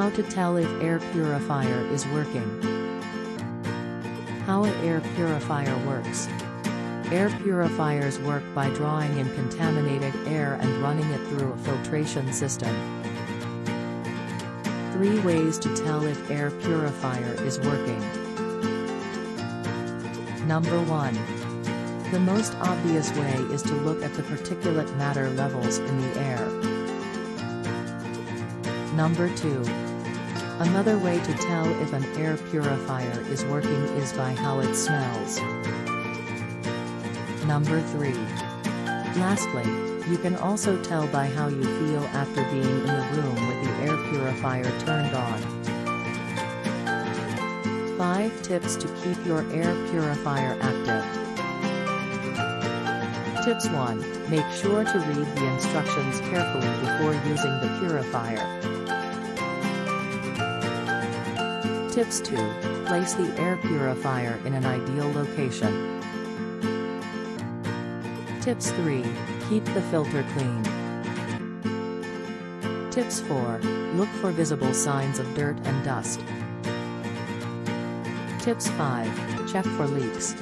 How to tell if air purifier is working. How an air purifier works. Air purifiers work by drawing in contaminated air and running it through a filtration system. 3 ways to tell if air purifier is working. Number 1. The most obvious way is to look at the particulate matter levels in the air. Number 2. Another way to tell if an air purifier is working is by how it smells. Number 3. Lastly, you can also tell by how you feel after being in the room with the air purifier turned on. 5 tips to keep your air purifier active. Tips 1. Make sure to read the instructions carefully before using the purifier. Tips 2. Place the air purifier in an ideal location. Tips 3. Keep the filter clean. Tips 4. Look for visible signs of dirt and dust. Tips 5. Check for leaks.